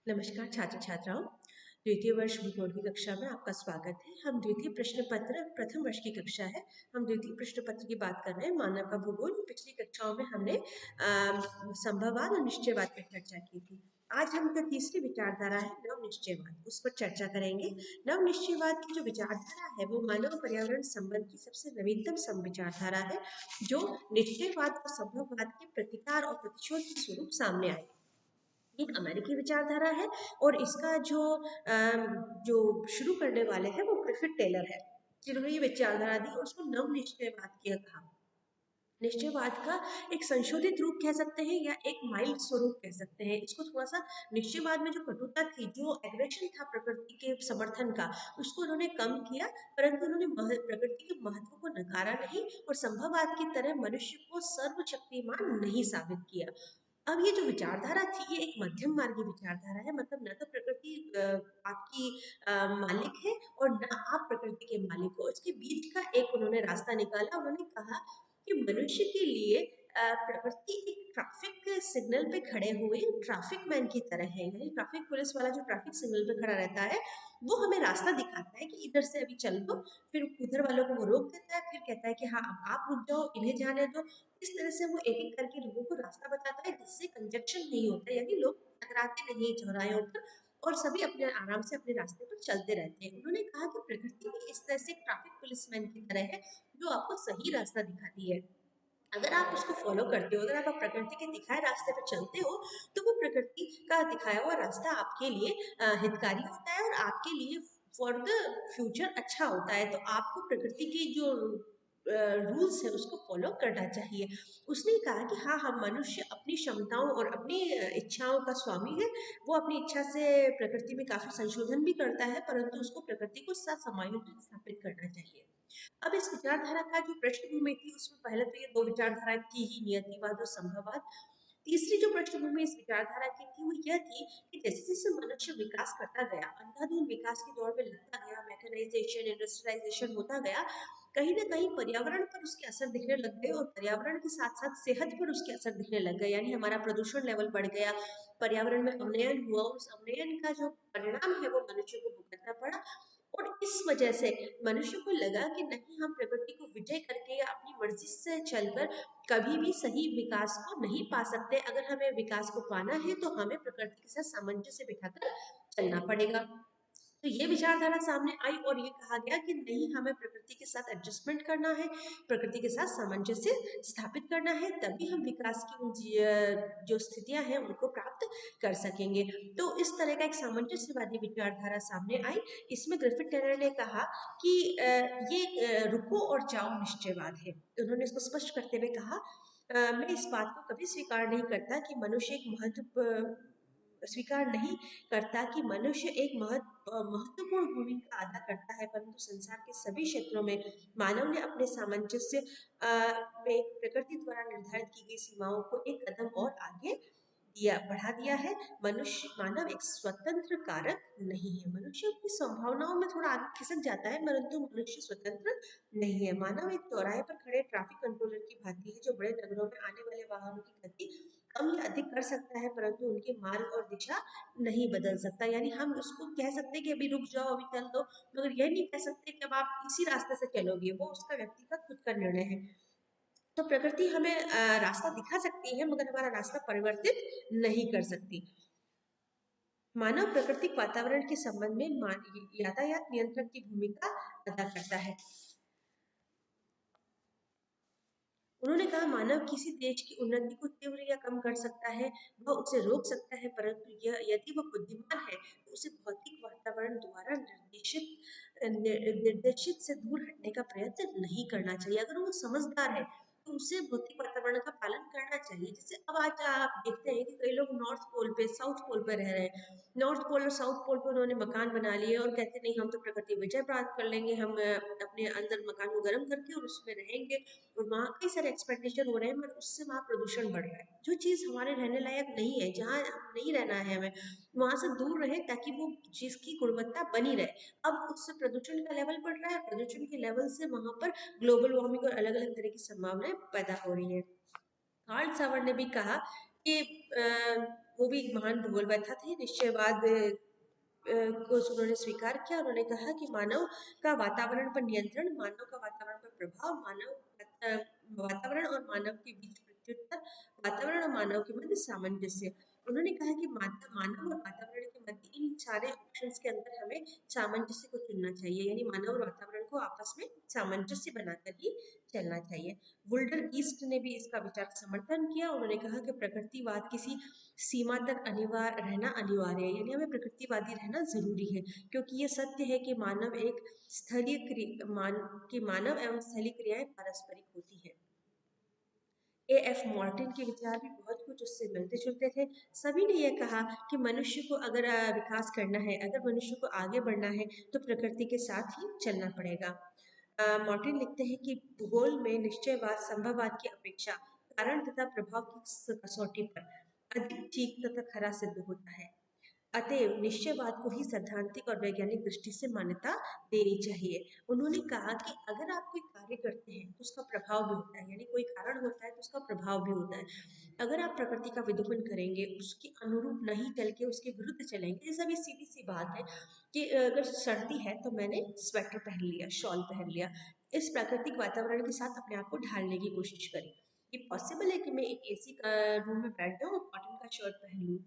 नमस्कार छात्र छात्राओं। द्वितीय वर्ष भूगोल की कक्षा में आपका स्वागत है। हम द्वितीय प्रश्न पत्र प्रथम वर्ष की कक्षा है। हम द्वितीय प्रश्न पत्र की बात कर रहे हैं, मानव का भूगोल। पिछली कक्षाओं में हमने संभववाद और निश्चयवाद पर चर्चा की थी। आज हम जो तीसरी विचारधारा है नव निश्चयवाद, उस पर चर्चा करेंगे। नव निश्चयवाद की जो विचारधारा है वो मानव पर्यावरण संबंध की सबसे नवीनतम विचारधारा है, जो निश्चयवाद और संभववाद के प्रतिकार और प्रतिशोध के स्वरूप सामने आए। एक अमेरिकी विचारधारा है और इसका जो शुरू करने वाले हैं वो ग्रिफिथ टेलर है, जिन्होंने ये विचारधारा दी और उसको नव निश्चयवाद किया कहा। निश्चयवाद का एक संशोधित रूप कह सकते हैं या एक माइल्ड स्वरूप कह सकते हैं इसको। थोड़ा सा निश्चयवाद में जो कटुता थी, जो एग्रेशन था प्रकृति के समर्थन का, उसको उन्होंने कम किया, परंतु उन्होंने प्रकृति के महत्व को नकारा नहीं और संभववाद की तरह मनुष्य को सर्वशक्तिमान नहीं साबित किया। अब ये जो विचारधारा थी ये एक मध्यम मार्गी विचारधारा है, मतलब न तो प्रकृति आपकी मालिक है और न आप प्रकृति के मालिक हो। इसके बीच का एक उन्होंने रास्ता निकाला। उन्होंने कहा कि मनुष्य के लिए प्रकृति एक ट्रैफिक सिग्नल पे खड़े हुए ट्रैफिक मैन की तरह है, यानी ट्रैफिक पुलिस वाला जो ट्रैफिक सिग्नल पे खड़ा रहता है वो हमें रास्ता दिखाता है कि इधर से अभी चल दो, फिर उधर वालों को वो रोक देता है, फिर कहता है कि हाँ अब आप रुक जाओ, इन्हें जाने दो। इस तरह से वो एक एक करके लोगों को रास्ता बताता है, जिससे कंजक्शन नहीं होता, यानी लोग टकराते नहीं चौराहे पर और सभी अपने आराम से अपने रास्ते पर चलते रहते हैं। उन्होंने कहा कि प्रकृति भी इस तरह से ट्रैफिक पुलिसमैन की तरह है, जो आपको सही रास्ता दिखाती है। अगर आप उसको फॉलो करते हो, अगर आप प्रकृति के दिखाए रास्ते पर चलते हो, तो वो प्रकृति का दिखाया हुआ रास्ता आपके लिए हितकारी होता है और आपके लिए फॉर द फ्यूचर अच्छा होता है। तो आपको प्रकृति की जो रूल्स है उसको फॉलो करना चाहिए। उसने कहा कि हाँ, हम मनुष्य अपनी क्षमताओं और अपनी इच्छाओं का स्वामी है। वो अपनी इच्छा से प्रकृति में काफी संशोधन भी करता है, परंतु उसको प्रकृति को समायोजित स्थापित करना चाहिए। अब इस विचारधारा का जो पृष्ठभूमि थी उसमें पहले तो ये दो विचारधारा थी ही, नियतिवाद और संभववाद। तीसरी जो पृष्ठभूमि इस विचारधारा की थी वो यह थी कि जैसे जैसे मनुष्य विकास करता गया, अंधाधुंध विकास के दौर में लगता गया, मैकेनाइजेशन इंडस्ट्रियलाइजेशन होता गया, कहीं ना कहीं पर्यावरण पर उसके असर दिखने लग गए और पर्यावरण के साथ साथ सेहत पर उसके असर दिखने लग गए, यानी हमारा प्रदूषण लेवल बढ़ गया, पर्यावरण में अवनयन हुआ। उस अवनयन का जो परिणाम है वो मनुष्य को भुगतना पड़ा और इस वजह से मनुष्य को लगा कि नहीं, हम प्रकृति को विजय करके या अपनी मर्जी से चलकर कभी भी सही विकास को नहीं पा सकते। अगर हमें विकास को पाना है तो हमें प्रकृति के साथ सामंजस्य बिठाकर चलना पड़ेगा। तो ये विचारधारा सामने आई और ये कहा गया कि नहीं, हमें प्रकृति के साथ एडजस्टमेंट करना है, प्रकृति के साथ सामंजस्य स्थापित करना है, तभी हम विकास की उन जो स्थितियां हैं उनको प्राप्त कर सकेंगे। तो इस तरह का एक सामंजस्यवादी विचारधारा सामने आई। इसमें ग्रिफिथ टेलर ने कहा कि ये रुको और जाओ निश्चयवाद है। उन्होंने इसको स्पष्ट करते हुए कहा, मैं इस बात को कभी स्वीकार नहीं करता कि मनुष्य एक स्वीकार नहीं करता कि मनुष्य एक महत्वपूर्ण भूमिका अदा करता है, परंतु संसार के सभी क्षेत्रों में मानव ने अपने सामंजस्य में प्रकृति द्वारा निर्धारित की गई सीमाओं को एक कदम और आगे बढ़ा दिया है। मानव एक स्वतंत्र कारक नहीं है। मनुष्य की संभावनाओं में थोड़ा आगे खिसक जाता है, परंतु मनुष्य स्वतंत्र नहीं है। मानव एक चौराहे पर खड़े ट्रैफिक कंट्रोलर की भांति है, जो बड़े नगरों में आने वाले वाहनों की गति कम या अधिक कर सकता है, परंतु उनके मार्ग और दिशा नहीं बदल सकता। यानी हम उसको कह सकते हैं कि अभी रुक जाओ, अभी चल दो, मगर यह नहीं कह सकते कि अब आप इसी रास्ते से चलोगे। वो उसका व्यक्ति का खुद का निर्णय है। तो प्रकृति हमें रास्ता दिखा सकती है, मगर हमारा रास्ता परिवर्तित नहीं कर सकती। मानव प्राकृतिक वातावरण के संबंध में यातायात नियंत्रण की भूमिका अदा करता है। उन्होंने कहा, मानव किसी देश की उन्नति को तीव्र या कम कर सकता है, वह उसे रोक सकता है, परंतु यदि वह बुद्धिमान है तो उसे भौतिक वातावरण द्वारा निर्देशित से दूर हटने का प्रयत्न नहीं करना चाहिए। अगर वो समझदार है तो उसे भौतिक वातावरण का पालन करना चाहिए। जैसे अब आज आप देखते हैं कि कई लोग नॉर्थ पोल पे साउथ पोल पे रह रहे हैं। नॉर्थ पोल और साउथ पोल पे उन्होंने मकान बना लिए और कहते नहीं, हम तो प्रकृति विजय प्राप्त कर लेंगे, हम अपने अंदर मकान को गर्म करके और उसमें रहेंगे। और वहाँ कई सारे एक्सपेक्टेशन हो रहे हैं, मगर उससे वहाँ प्रदूषण बढ़ रहा है। जो चीज़ हमारे रहने लायक नहीं है, जहाँ नहीं रहना है हमें, वहाँ से दूर रहे ताकि वो चीज़ की गुणवत्ता बनी रहे। अब उससे प्रदूषण का लेवल बढ़ रहा है, प्रदूषण के लेवल से वहाँ पर ग्लोबल वार्मिंग और अलग अलग तरह की संभावनाएं पैदा हो रही है। कार्ल सावर ने भी कहा कि वो भी एक महान भूगोलवेत्ता थे। निश्चयवाद को उन्होंने स्वीकार किया। उन्होंने कहा कि मानव का वातावरण पर नियंत्रण, मानव का वातावरण पर प्रभाव, वातावरण और मानव के बीच प्रत्युत्तर, वातावरण और मानव के मध्य सामंजस्य। उन्होंने कहा कि मानव और वातावरण के मध्य इन सारे ऑप्शंस के अंदर हमें सामंजस्य को चुनना चाहिए, यानी मानव और वातावरण को आपस में सामंजस्य बनाकर ही चलना चाहिए। वुल्डर ईस्ट ने भी इसका विचार समर्थन किया। उन्होंने कहा कि प्रकृतिवाद किसी सीमा तक रहना अनिवार्य है, यानी हमें प्रकृतिवादी रहना जरूरी है, क्योंकि ये सत्य है कि मानव एवं स्थलीय क्रियाएं पारस्परिक होती है। A.F. मॉर्टिन के विचार भी बहुत कुछ उससे मिलते जुलते थे। सभी ने यह कहा कि मनुष्य को अगर विकास करना है, अगर मनुष्य को आगे बढ़ना है, तो प्रकृति के साथ ही चलना पड़ेगा। मॉर्टिन लिखते हैं कि भूगोल में निश्चयवाद संभववाद की अपेक्षा कारण तथा प्रभाव की कसौटी पर अधिक ठीक तथा खरा सिद्ध होता है। अतएव निश्चयवाद को ही सैद्धांतिक और वैज्ञानिक दृष्टि से मान्यता देनी चाहिए। उन्होंने कहा कि अगर आप कोई कार्य करते हैं तो उसका प्रभाव भी होता है, यानी कोई कारण होता है तो उसका प्रभाव भी होता है। अगर आप प्रकृति का विलोपन करेंगे, उसके अनुरूप नहीं चल के उसके विरुद्ध चलेंगे, जैसे अभी सीधी सी बात है कि अगर सर्दी है तो मैंने स्वेटर पहन लिया, शॉल पहन लिया, इस प्राकृतिक वातावरण के साथ अपने आप को ढालने की कोशिश करें। ये पॉसिबल है कि मैं एक एसी का रूम में बैठ जाऊँ और कॉटन का शर्ट पहन लूँ,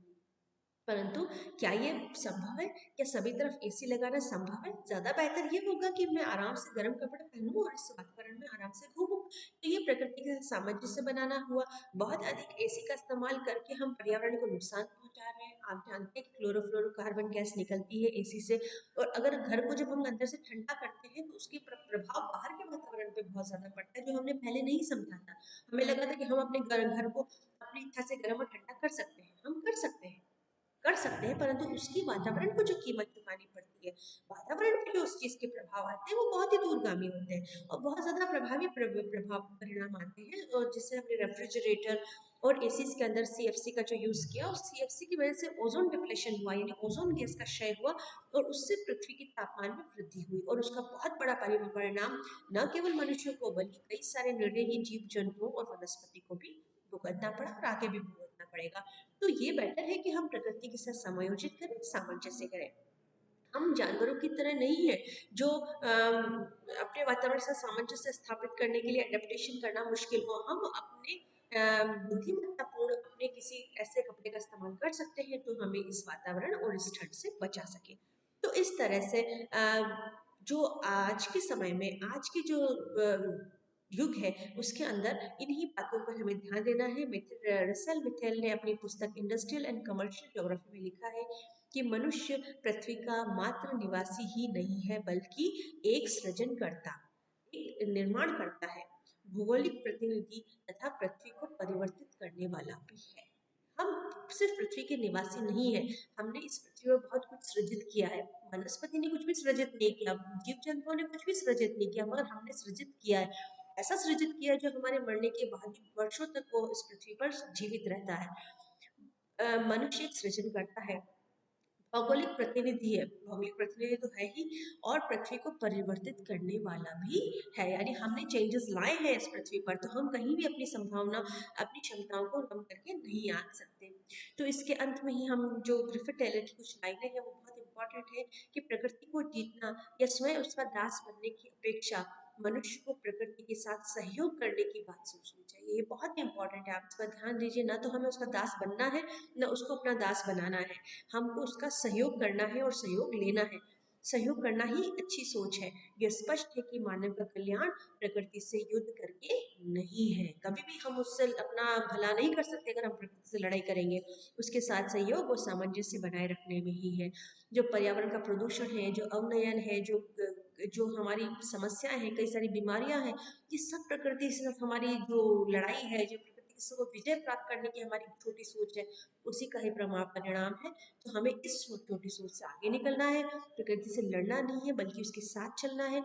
परंतु क्या ये संभव है? क्या सभी तरफ एसी लगाना संभव है? ज्यादा बेहतर ये होगा कि मैं आराम से गर्म कपड़े पहनूं और इस वातावरण में आराम से घूमूं। तो ये प्रकृति के साथ सामंजस्य बनाना हुआ। बहुत अधिक एसी का इस्तेमाल करके हम पर्यावरण को नुकसान पहुंचा रहे हैं। आप जानते हैं कि क्लोरोफ्लोरोकार्बन गैस निकलती है एसी से, और अगर घर को जब हम अंदर से ठंडा करते हैं तो उसके प्रभाव बाहर के वातावरण पे बहुत ज्यादा पड़ता है, जो हमने पहले नहीं समझा था। हमें लगा था कि हम अपने घर को अपनी इच्छा से गर्म और ठंडा कर सकते हैं। हम कर सकते हैं, परंतु उसकी वातावरण को जो कीमत चुकानी पड़ती है, वातावरण पे जो उस चीज के प्रभाव आते हैं वो बहुत ही दूरगामी होते हैं और बहुत ज्यादा प्रभावी प्रभाव परिणाम आते हैं। और जिससे हमने रेफ्रिजरेटर और एसी के अंदर सीएफसी का जो यूज किया, और सीएफसी की वजह से ओजोन डिप्लेशन हुआ, यानी ओजोन गैस का क्षय हुआ, और उससे पृथ्वी के तापमान में वृद्धि हुई, और उसका बहुत बड़ा परिणाम न केवल मनुष्यों को बल्कि कई सारे निर्णयहीन जीव जंतुओं और वनस्पति को भी भुगतना पड़ा और आगे भी भुगतना पड़ेगा। तो ये बेटर है कि हम प्रकृति के साथ समायोजित करें, सामंजस्य करें। हम जानवरों की तरह नहीं है जो अपने वातावरण से सामंजस्य स्थापित करने के लिए एडेप्टेशन करना मुश्किल हो। हम अपने बुद्धिमत्तापूर्ण अपने किसी ऐसे कपड़े का इस्तेमाल कर सकते हैं जो हमें इस वातावरण और इस ठंड से बचा सके। तो इस तरह से जो आज के समय में आज की जो युग है उसके अंदर इन्हीं बातों पर हमें ध्यान देना है। रसेल मिथेल ने अपनी पुस्तक इंडस्ट्रियल एंड कमर्शियल ज्योग्राफी में लिखा है कि मनुष्य पृथ्वी का मात्र निवासी ही नहीं है, बल्कि एक सृजनकर्ता, एक निर्माण करता है, भौगोलिक प्रतिनिधि तथा पृथ्वी को परिवर्तित करने वाला भी है। हम सिर्फ पृथ्वी के निवासी नहीं है, हमने इस पृथ्वी में बहुत कुछ सृजित किया है। वनस्पति ने कुछ भी सृजित नहीं किया, जीव जंतुओं ने कुछ भी सृजित नहीं किया, मगर हमने सृजित किया है। ऐसा सृजित किया जो हमारे मरने के बाद भी वर्षों तक वो इस पृथ्वी पर जीवित रहता है। मनुष्य एक सृजन करता है, भौगोलिक प्रतिनिधि है, भौगोलिक प्रतिनिधि तो है ही, और पृथ्वी को परिवर्तित करने वाला भी है, यानी हमने चेंजेस लाए हैं इस पृथ्वी पर, तो हम कहीं भी अपनी संभावना, अपनी क्षमताओं को कम करके नहीं आ सकते। तो इसके अंत में ही हम जो ग्रिफिथ टेलर की कुछ लाइनें हैं वो बहुत इंपॉर्टेंट है कि प्रकृति को जीतना या स्वयं उसका दास बनने की अपेक्षा मनुष्य को प्रकृति के साथ सहयोग करने की बात सोचनी चाहिए। ये बहुत इंपॉर्टेंट है, आप इसका ध्यान दीजिए। ना तो हमें उसका दास बनना है, ना उसको अपना दास बनाना है, हमको उसका सहयोग करना है और सहयोग लेना है। सहयोग करना ही अच्छी सोच है। यह स्पष्ट है कि मानव का कल्याण प्रकृति से युद्ध करके नहीं है। कभी भी हम उससे अपना भला नहीं कर सकते अगर हम प्रकृति से लड़ाई करेंगे। उसके साथ सहयोग और सामंजस्य बनाए रखने में ही है। जो पर्यावरण का प्रदूषण है, जो अवनयन है, जो हमारी समस्याएं हैं, कई सारी बीमारियां हैं, ये सब प्रकृति से हमारी जो लड़ाई है, जो प्रकृति से विजय प्राप्त करने की हमारी छोटी सोच है, उसी का ही परिणाम है। तो हमें इस छोटी सोच से आगे निकलना है, प्रकृति से लड़ना नहीं है बल्कि उसके साथ चलना है।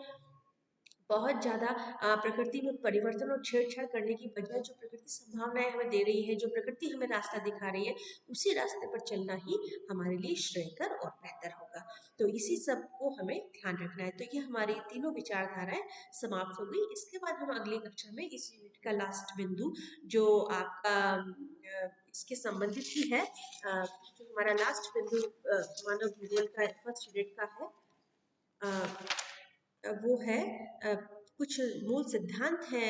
बहुत ज़्यादा प्रकृति में परिवर्तन और छेड़छाड़ करने की बजाय जो प्रकृति संभावनाएं हमें दे रही है, जो प्रकृति हमें रास्ता दिखा रही है, उसी रास्ते पर चलना ही हमारे लिए श्रेयकर और बेहतर होगा। तो इसी सब को हमें ध्यान रखना है। तो ये हमारी तीनों विचारधाराएं समाप्त हो गई। इसके बाद हम अगली कक्षा में इस यूनिट का लास्ट बिंदु जो आपका इसके संबंधित ही है, जो हमारा लास्ट बिंदु मानव भूगोल का फर्स्ट यूनिट का है, वो है कुछ मूल सिद्धांत है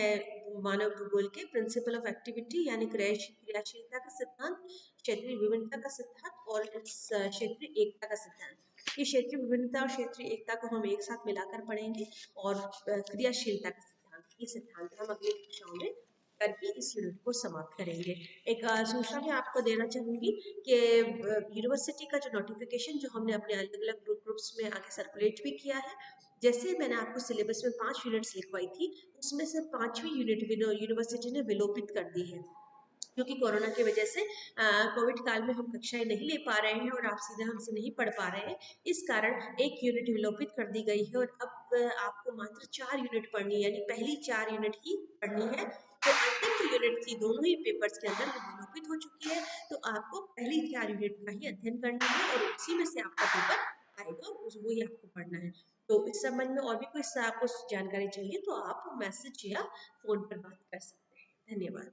मानव भूगोल के, प्रिंसिपल ऑफ एक्टिविटी यानी क्रियाशीलता का सिद्धांत, क्षेत्रीय विभिन्नता का सिद्धांत और क्षेत्रीय एकता का सिद्धांत। ये क्षेत्रीय विभिन्नता और क्षेत्रीय एकता को हम एक साथ मिलाकर पढ़ेंगे और क्रियाशीलता का सिद्धांत, ये सिद्धांत हम अगली कक्षाओं में करके इस यूनिट को समाप्त करेंगे। एक सूचना मैं आपको देना चाहूँगी कि यूनिवर्सिटी का जो नोटिफिकेशन जो हमने अपने अलग अलग ग्रुप्स में आगे सर्कुलेट भी किया है, जैसे मैंने आपको सिलेबस में 5 यूनिट्स लिखवाई थी, उसमें से 5वीं यूनिट यूनिवर्सिटी ने विलोपित कर दी है, क्योंकि कोरोना की वजह से कोविड काल में हम कक्षाएं नहीं ले पा रहे हैं और आप सीधे हमसे नहीं पढ़ पा रहे हैं। इस कारण एक यूनिट विलोपित कर दी गई है और अब आपको मात्र 4 यूनिट पढ़नी है, यानी पहली 4 यूनिट ही पढ़नी है। तो अंतिम जो यूनिट थी दोनों ही पेपर्स के अंदर वो विलोपित हो चुकी है, तो आपको पहली 4 यूनिट का ही अध्ययन करना है और उसी में से आपका पेपर आएगा, वही आपको पढ़ना है। तो इस संबंध में और भी कोई आपको जानकारी चाहिए तो आप मैसेज या फोन पर बात कर सकते हैं। धन्यवाद।